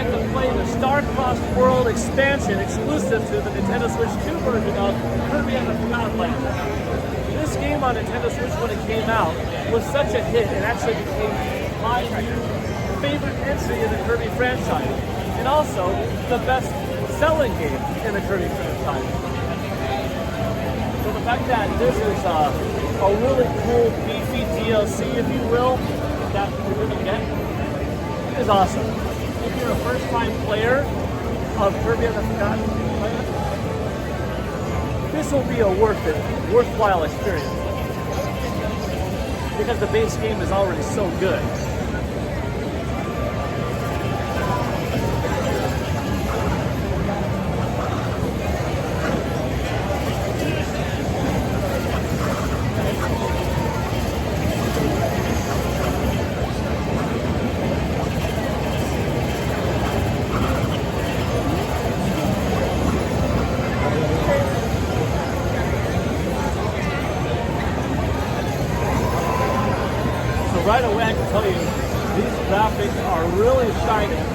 get to play the Star-Crossed World expansion exclusive to the Nintendo Switch 2 version of Kirby and the Forgotten Land. This game on Nintendo Switch when it came out was such a hit, it actually became my favorite entry in the Kirby franchise, and also the best selling game in the Kirby franchise. So the fact that this is a really cool, beefy DLC, if you will, that you're going to get, is awesome. If you're a first-time player of Kirby and the Forgotten Land, this will be a worthwhile experience. Because the base game is already so good. Right away, I can tell you, these graphics are really shining.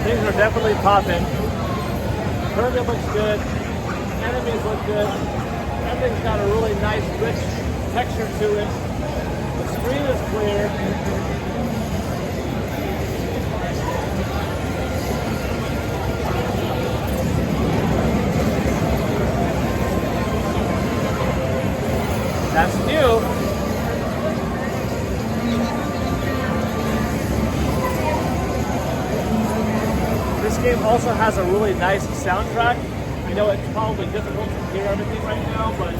Things are definitely popping. Kirby looks good. Enemies look good. Everything's got a really nice, rich texture to it. The screen is clear. That's new. This game also has a really nice soundtrack. I know it's probably difficult to hear everything right now, but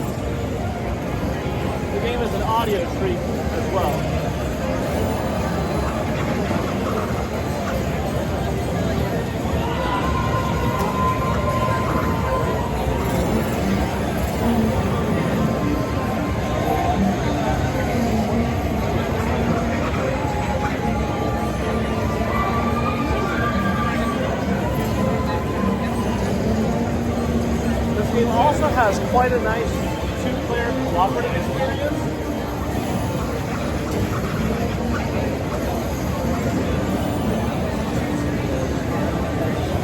the game is an audio treat as well. This game also has quite a nice two-player cooperative experience.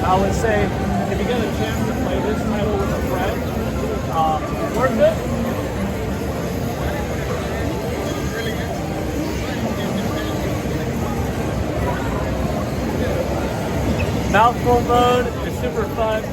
I would say if you get a chance to play this title with a friend, worth it. Mouthful mode is super fun.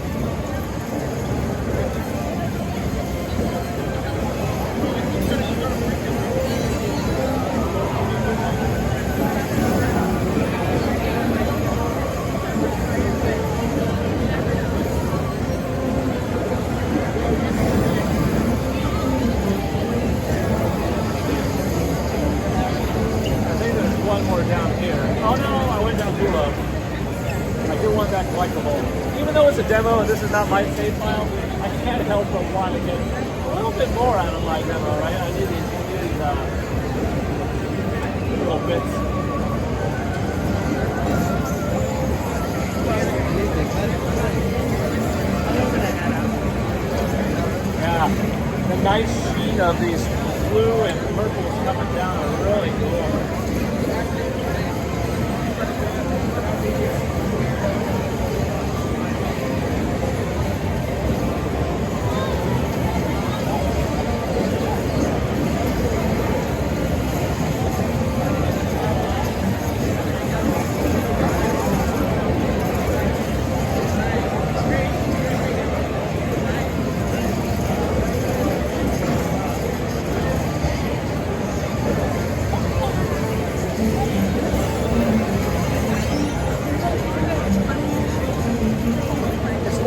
One more down here. Oh no, I went down too low. I do want that collectible. Even though it's a demo and this is not my save file, I can't help but want to get a little bit more out of my demo, right? I need these little bits. Yeah, the nice sheen of these blue and purples coming down are really cool.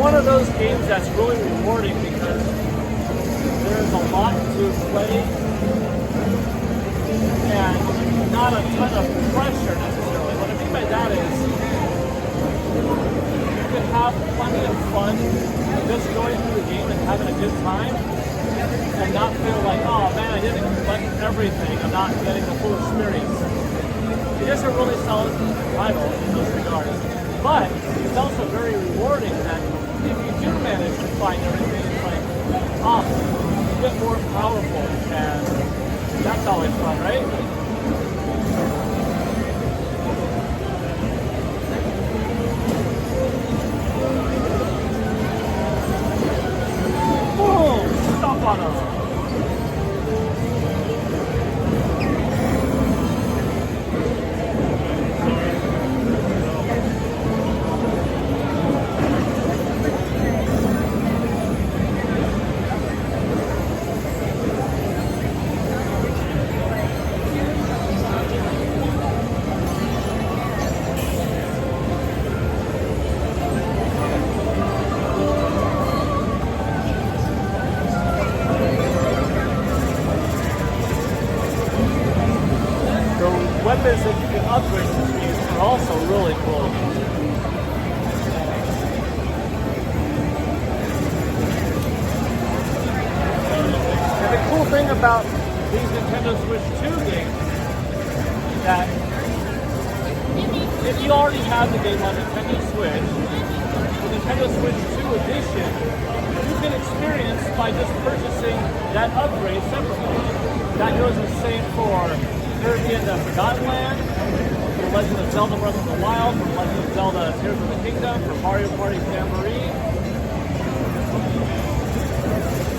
One of those games that's really rewarding because there's a lot to play and not a ton of pressure necessarily. What I mean by that is you can have plenty of fun just going through the game and having a good time and not feel like, oh man, I didn't collect everything, I'm not getting the full experience. It is a really solid title in those regards, but it's also very rewarding that if you do manage to find everything, it's like, you get more powerful, and that's That's always fun, right? Boom! Stop on them. Weapons that you can upgrade to these are also really cool. And the cool thing about these Nintendo Switch 2 games is that if you already have the game on Nintendo Switch, the Nintendo Switch 2 edition, you can experience by just purchasing that upgrade separately. That goes the same for Kirby The Forgotten Land, for Legend of Zelda Breath of the Wild, for Legend of Zelda Tears of the Kingdom, for Mario Party Jamboree.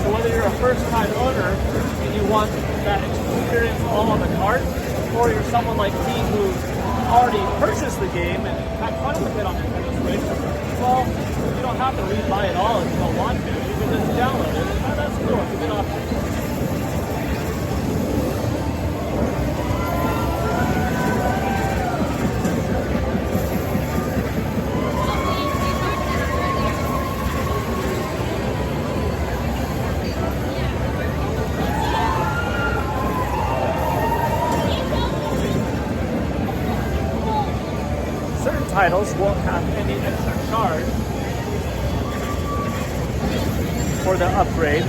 So whether you're a first-time owner and you want that experience all on the cart, or you're someone like me who already purchased the game and had fun with it on Nintendo Switch, well, you don't have to rebuy it all if you don't want to. You can just download it. Oh, that's cool. It's a good option. Titles won't have any extra charge for the upgrade.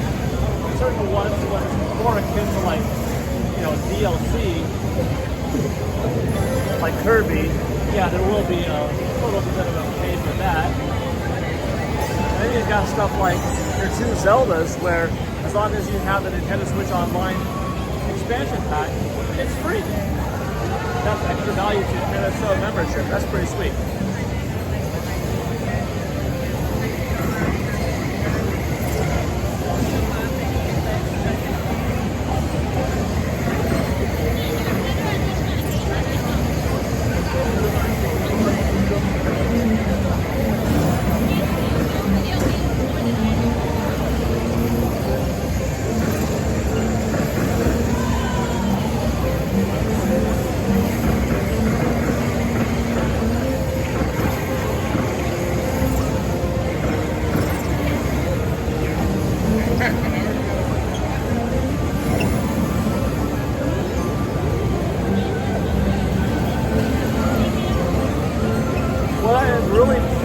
Certain ones what's more akin to like, DLC, like Kirby, yeah, there will be a little bit of a pay for that. And then you've got stuff like your two Zeldas, where as long as you have the Nintendo Switch Online expansion pack, it's free. That's extra value to your NSO membership. That's pretty sweet.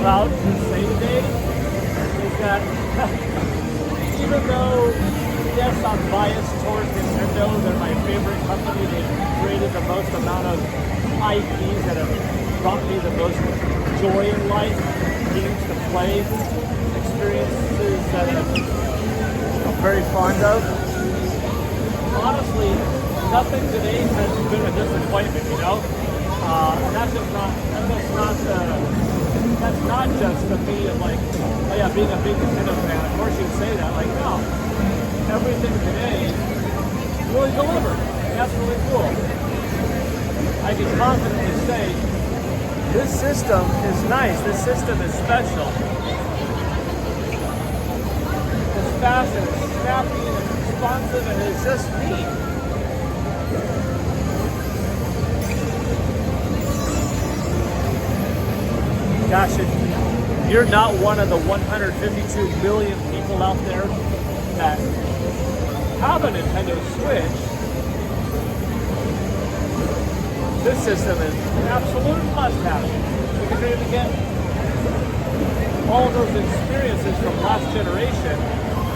Proud to say today is that even though, yes, I'm biased towards Nintendo, they're my favorite company, they've created the most amount of IPs that have brought me the most joy in life, games to play, experiences that I'm very fond of. Honestly, nothing today has been a disappointment, and that's not just the me of like, oh yeah, being a big Nintendo fan. Of course you'd say that, like, no, everything today really delivered. And that's really cool. I can confidently say this system is nice. This system is special. It's fast and it's snappy and it's responsive and it's just neat. Gosh, if you're not one of the 152 million people out there that have a Nintendo Switch, this system is an absolute must-have. Because you're going to get all of those experiences from last generation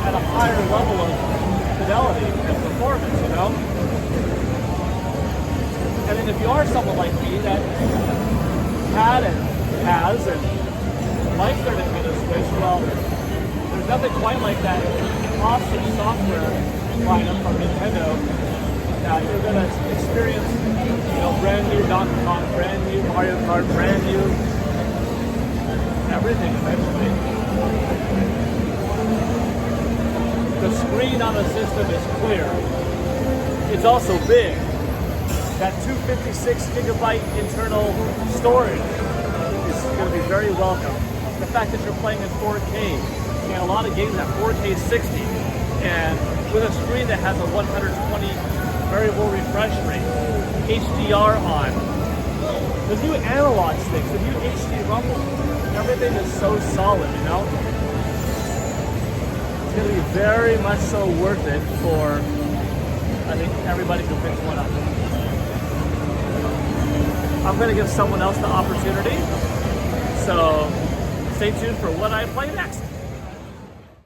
at a higher level of fidelity and performance, And then if you are someone like me that had and has and likes their Nintendo Switch, well, there's nothing quite like that awesome software lineup from Nintendo that, you're going to experience, you know, brand new Donkey Kong, brand new Mario Kart, brand new everything eventually. The screen on the system is clear. It's also big. That 256 gigabyte internal storage is going to be very welcome. The fact that you're playing in 4K, and a lot of games at 4K 60, and with a screen that has a 120 variable refresh rate, HDR on, the new analog sticks, the new HD rumble, everything is so solid, you know? It's going to be very much so worth it for, I think, everybody who picks one up. I'm going to give someone else the opportunity, so stay tuned for what I play next.